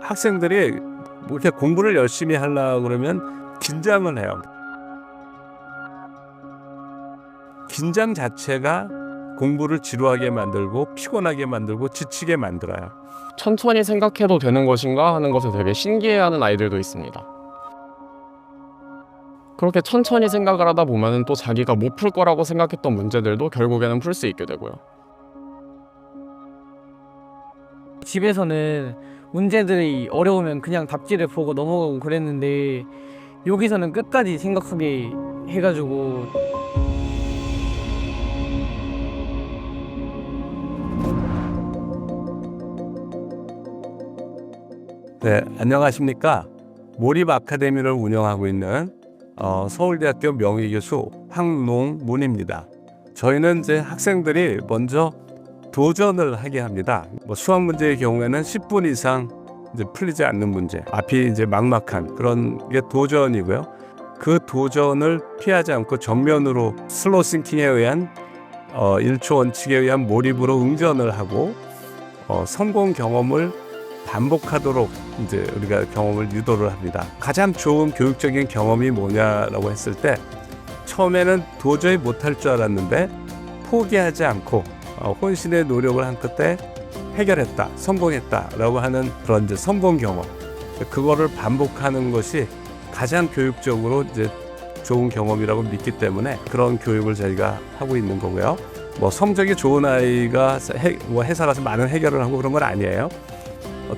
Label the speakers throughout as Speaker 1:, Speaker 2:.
Speaker 1: 학생들이 뭐 이렇게 공부를 열심히 하려고 그러면 긴장을 해요. 긴장 자체가 공부를 지루하게 만들고 피곤하게 만들고 지치게 만들어요.
Speaker 2: 천천히 생각해도 되는 것인가 하는 것을 되게 신기해하는 아이들도 있습니다. 그렇게 천천히 생각을 하다 보면 또 자기가 못 풀 거라고 생각했던 문제들도 결국에는 풀 수 있게 되고요.
Speaker 3: 집에서는 문제들이 어려우면 그냥 답지를 보고 넘어가고 그랬는데 여기서는 끝까지 생각하게 해가지고
Speaker 1: 네, 안녕하십니까. 몰입 아카데미를 운영하고 있는 서울대학교 명예교수 황농문입니다. 저희는 이제 학생들이 먼저 도전을 하게 합니다. 수학 문제의 경우에는 10분 이상 이제 풀리지 않는 문제, 앞이 이제 막막한 그런 게 도전이고요. 그 도전을 피하지 않고 정면으로 슬로우 싱킹에 의한 1초 원칙에 의한 몰입으로 응전을 하고 성공 경험을 반복하도록 이제 우리가 경험을 유도를 합니다. 가장 좋은 교육적인 경험이 뭐냐라고 했을 때 처음에는 도저히 못할 줄 알았는데 포기하지 않고 혼신의 노력을 한 끝에 해결했다, 성공했다라고 하는 그런 이제 성공 경험. 그거를 반복하는 것이 가장 교육적으로 이제 좋은 경험이라고 믿기 때문에 그런 교육을 저희가 하고 있는 거고요. 성적이 좋은 아이가 회사 가서 많은 해결을 하고 그런 건 아니에요.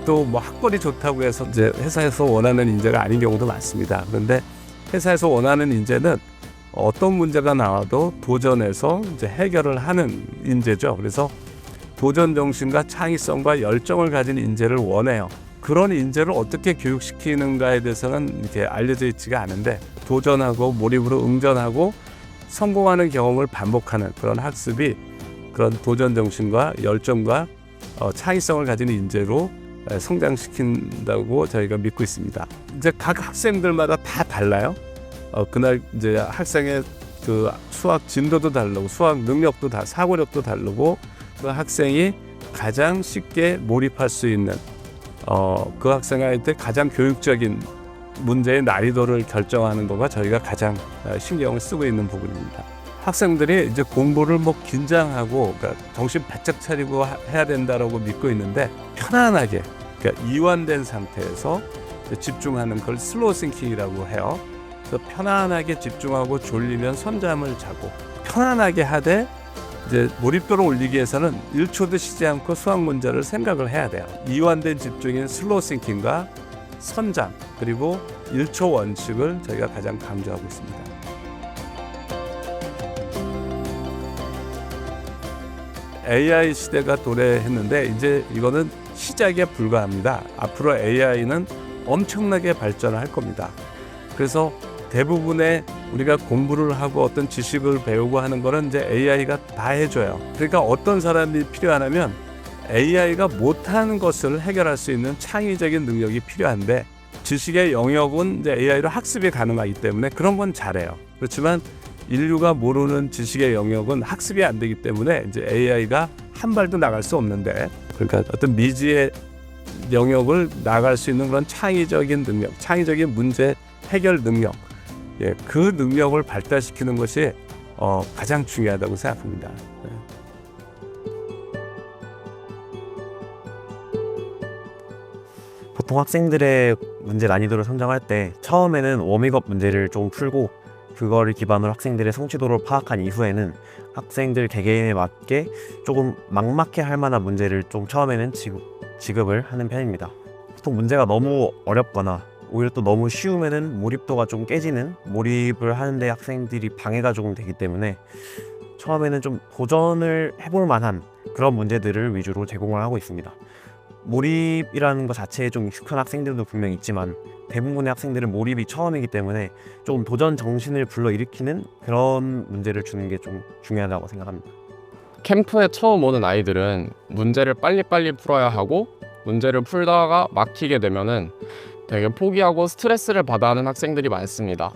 Speaker 1: 또 학벌이 좋다고 해서 이제 회사에서 원하는 인재가 아닌 경우도 많습니다. 그런데 회사에서 원하는 인재는 어떤 문제가 나와도 도전해서 이제 해결을 하는 인재죠. 그래서 도전 정신과 창의성과 열정을 가진 인재를 원해요. 그런 인재를 어떻게 교육시키는가에 대해서는 이렇게 알려져 있지가 않은데 도전하고 몰입으로 응전하고 성공하는 경험을 반복하는 그런 학습이 그런 도전 정신과 열정과 창의성을 가진 인재로 성장시킨다고 저희가 믿고 있습니다. 이제 각 학생들마다 다 달라요. 그날 이제 학생의 그 수학 진도도 다르고 수학 능력도 다 사고력도 다르고 그 학생이 가장 쉽게 몰입할 수 있는 그 학생한테 가장 교육적인 문제의 난이도를 결정하는 거가 저희가 가장 신경을 쓰고 있는 부분입니다. 학생들이 이제 공부를 긴장하고 그러니까 정신 바짝 차리고 해야 된다라고 믿고 있는데 편안하게 그러니까 이완된 상태에서 집중하는 걸 슬로우 싱킹이라고 해요. 그래서 편안하게 집중하고 졸리면 선잠을 자고 편안하게 하되 이제 몰입도를 올리기 위해서는 1초도 쉬지 않고 수학 문제를 생각을 해야 돼요. 이완된 집중인 슬로우 싱킹과 선잠 그리고 1초 원칙을 저희가 가장 강조하고 있습니다. AI 시대가 도래했는데 이제 이거는 시작에 불과합니다. 앞으로 AI는 엄청나게 발전을 할 겁니다. 그래서 대부분의 우리가 공부를 하고 어떤 지식을 배우고 하는 거는 이제 AI가 다 해줘요. 그러니까 어떤 사람이 필요하냐면 AI가 못하는 것을 해결할 수 있는 창의적인 능력이 필요한데 지식의 영역은 이제 AI로 학습이 가능하기 때문에 그런 건 잘해요. 그렇지만 인류가 모르는 지식의 영역은 학습이 안 되기 때문에 이제 AI가 한 발도 나갈 수 없는데 그러니까 어떤 미지의 영역을 나갈 수 있는 그런 창의적인 능력, 창의적인 문제 해결 능력, 그 능력을 발달시키는 것이 가장 중요하다고 생각합니다.
Speaker 4: 보통 학생들의 문제 난이도를 선정할 때 처음에는 워밍업 문제를 좀 풀고 그거를 기반으로 학생들의 성취도를 파악한 이후에는 학생들 개개인에 맞게 조금 막막해 할 만한 문제를 좀 처음에는 지급을 하는 편입니다. 보통 문제가 너무 어렵거나 오히려 또 너무 쉬우면은 몰입도가 좀 깨지는 몰입을 하는데 학생들이 방해가 조금 되기 때문에 처음에는 좀 도전을 해볼 만한 그런 문제들을 위주로 제공을 하고 있습니다. 몰입이라는 것 자체에 좀 익숙한 학생들도 분명히 있지만 대부분의 학생들은 몰입이 처음이기 때문에 조금 도전 정신을 불러일으키는 그런 문제를 주는 게 좀 중요하다고 생각합니다.
Speaker 2: 캠프에 처음 오는 아이들은 문제를 빨리빨리 풀어야 하고 문제를 풀다가 막히게 되면은 되게 포기하고 스트레스를 받아 하는 학생들이 많습니다.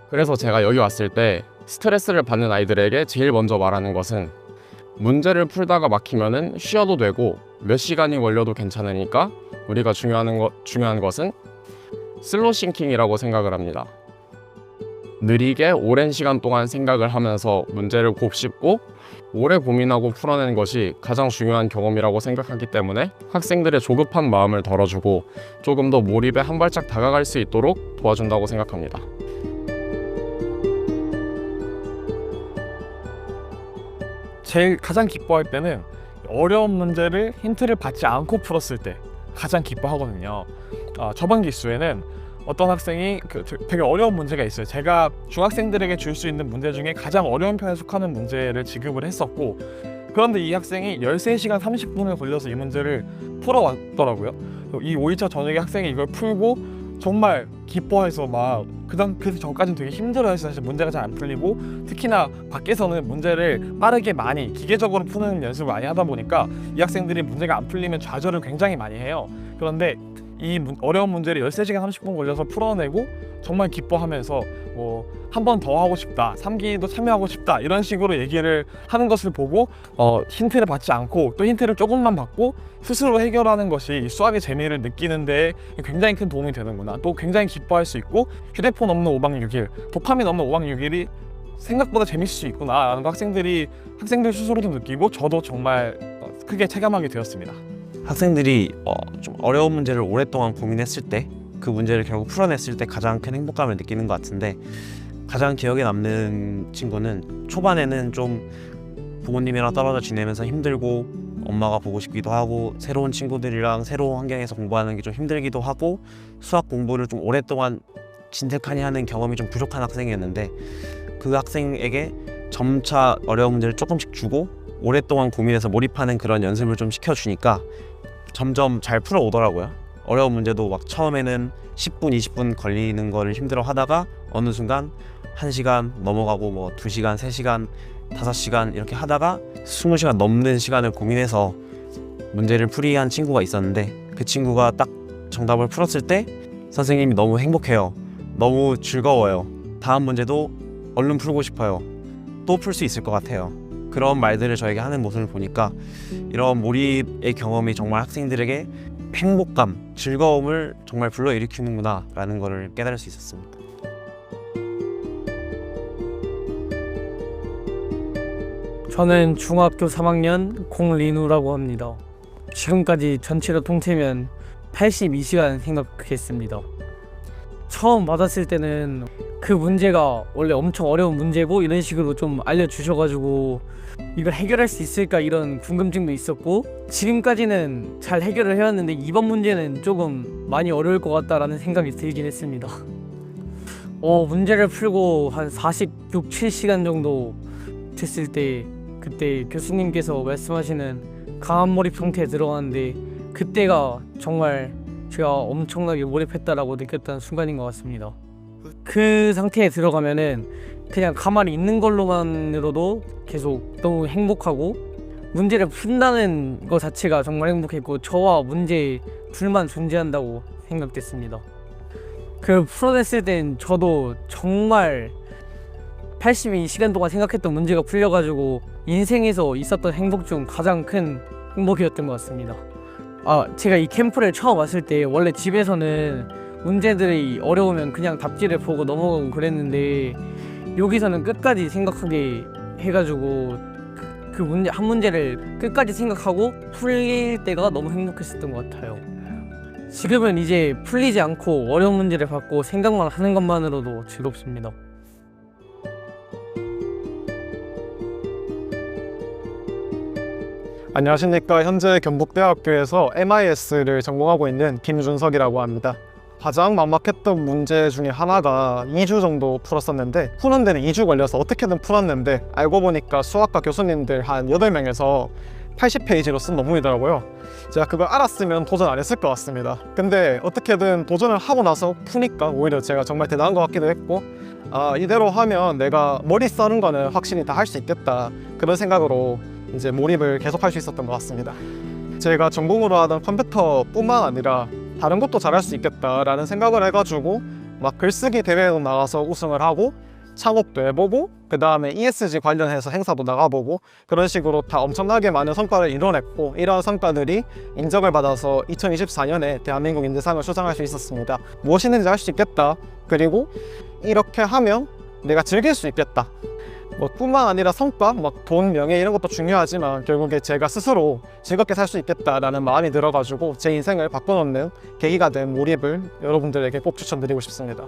Speaker 2: 그래서 제가 여기 왔을 때 스트레스를 받는 아이들에게 제일 먼저 말하는 것은 문제를 풀다가 막히면은 쉬어도 되고 몇 시간이 걸려도 괜찮으니까 우리가 중요한 것은 슬로우 싱킹이라고 생각을 합니다. 느리게 오랜 시간 동안 생각을 하면서 문제를 곱씹고 오래 고민하고 풀어내는 것이 가장 중요한 경험이라고 생각하기 때문에 학생들의 조급한 마음을 덜어주고 조금 더 몰입에 한 발짝 다가갈 수 있도록 도와준다고 생각합니다.
Speaker 5: 가장 기뻐할 때는 어려운 문제를 힌트를 받지 않고 풀었을 때 가장 기뻐하거든요. 저번 기수에는 어떤 학생이 되게 어려운 문제가 있어요. 제가 중학생들에게 줄 수 있는 문제 중에 가장 어려운 편에 속하는 문제를 지급을 했었고, 그런데 이 학생이 13시간 30분을 걸려서 이 문제를 풀어왔더라고요. 이 5일차 저녁에 학생이 이걸 풀고 정말 기뻐해서 그 전까지는 되게 힘들어해서 사실 문제가 잘 안 풀리고, 특히나 밖에서는 문제를 빠르게 많이 기계적으로 푸는 연습을 많이 하다 보니까 이 학생들이 문제가 안 풀리면 좌절을 굉장히 많이 해요. 그런데 이 어려운 문제를 13시간 30분 걸려서 풀어내고 정말 기뻐하면서 한 번 더 하고 싶다, 3기도 참여하고 싶다, 이런 식으로 얘기를 하는 것을 보고 힌트를 받지 않고 또 힌트를 조금만 받고 스스로 해결하는 것이 이 수학의 재미를 느끼는 데 굉장히 큰 도움이 되는구나, 또 굉장히 기뻐할 수 있고, 휴대폰 없는 5박 6일, 도파민 없는 5박 6일이 생각보다 재밌을 수 있구나 라는 거 학생들 스스로도 느끼고 저도 정말 크게 체감하게 되었습니다.
Speaker 4: 학생들이 좀 어려운 문제를 오랫동안 고민했을 때 그 문제를 결국 풀어냈을 때 가장 큰 행복감을 느끼는 것 같은데, 가장 기억에 남는 친구는 초반에는 좀 부모님이랑 떨어져 지내면서 힘들고 엄마가 보고 싶기도 하고 새로운 친구들이랑 새로운 환경에서 공부하는 게 좀 힘들기도 하고 수학 공부를 좀 오랫동안 진득하니 하는 경험이 좀 부족한 학생이었는데, 그 학생에게 점차 어려운 문제를 조금씩 주고 오랫동안 고민해서 몰입하는 그런 연습을 좀 시켜주니까 점점 잘 풀어오더라고요. 어려운 문제도 막 처음에는 10분, 20분 걸리는 거를 힘들어 하다가 어느 순간 1시간 넘어가고 2시간, 3시간, 5시간 이렇게 하다가 20시간 넘는 시간을 고민해서 문제를 풀이한 친구가 있었는데, 그 친구가 딱 정답을 풀었을 때 선생님이 너무 행복해요. 너무 즐거워요. 다음 문제도 얼른 풀고 싶어요. 또 풀 수 있을 것 같아요. 그런 말들을 저에게 하는 모습을 보니까 이런 몰입의 경험이 정말 학생들에게 행복감, 즐거움을 정말 불러일으키는구나 라는 것을 깨달을 수 있었습니다.
Speaker 3: 저는 중학교 3학년 공린우라고 합니다. 지금까지 전체로 통틀면 82시간 생각했습니다. 처음 받았을 때는 그 문제가 원래 엄청 어려운 문제고 이런 식으로 좀 알려주셔가지고 이걸 해결할 수 있을까 이런 궁금증도 있었고, 지금까지는 잘 해결을 해왔는데 이번 문제는 조금 많이 어려울 것 같다라는 생각이 들긴 했습니다. 문제를 풀고 한 46, 7시간 정도 됐을 때 그때 교수님께서 말씀하시는 강한 몰입 상태에 들어갔는데, 그때가 정말 제가 엄청나게 몰입했다라고 느꼈던 순간인 것 같습니다. 그 상태에 들어가면은 그냥 가만히 있는 걸로만으로도 계속 너무 행복하고, 문제를 푼다는 것 자체가 정말 행복했고, 저와 문제 둘만 존재한다고 생각됐습니다. 그 풀어냈을 땐 저도 정말 82시간 동안 생각했던 문제가 풀려가지고 인생에서 있었던 행복 중 가장 큰 행복이었던 것 같습니다. 제가 이 캠프를 처음 왔을 때 원래 집에서는 문제들이 어려우면 그냥 답지를 보고 넘어가고 그랬는데, 여기서는 끝까지 생각하게 해가지고 그 문제 한 문제를 끝까지 생각하고 풀릴 때가 너무 행복했었던 것 같아요. 지금은 이제 풀리지 않고 어려운 문제를 받고 생각만 하는 것만으로도 즐겁습니다.
Speaker 5: 안녕하십니까. 현재 경북대학교에서 MIS를 전공하고 있는 김준석이라고 합니다. 가장 막막했던 문제 중에 하나가 2주 정도 풀었었는데, 푸는 데는 2주 걸려서 어떻게든 풀었는데 알고 보니까 수학과 교수님들 한 8명에서 80페이지로 쓴 논문이더라고요. 제가 그걸 알았으면 도전 안 했을 것 같습니다. 근데 어떻게든 도전을 하고 나서 푸니까 오히려 제가 정말 대단한 것 같기도 했고, 이대로 하면 내가 머리 써는 거는 확실히 다 할 수 있겠다, 그런 생각으로 이제 몰입을 계속할 수 있었던 것 같습니다. 제가 전공으로 하던 컴퓨터뿐만 아니라 다른 것도 잘할 수 있겠다라는 생각을 해가지고 막 글쓰기 대회도 나가서 우승을 하고,
Speaker 6: 창업도 해보고 그 다음에 ESG 관련해서 행사도 나가보고 그런 식으로 다 엄청나게 많은 성과를 이뤄냈고 이러한 성과들이 인정을 받아서 2024년에 대한민국 인재상을 수상할 수 있었습니다. 무엇이 있는지 알 수 있겠다. 그리고 이렇게 하면 내가 즐길 수 있겠다. 뭐 뿐만 아니라 성과, 막 돈, 명예 이런 것도 중요하지만 결국에 제가 스스로 즐겁게 살 수 있겠다라는 마음이 들어가지고 제 인생을 바꿔놓는 계기가 된 몰입을 여러분들에게 꼭 추천드리고 싶습니다.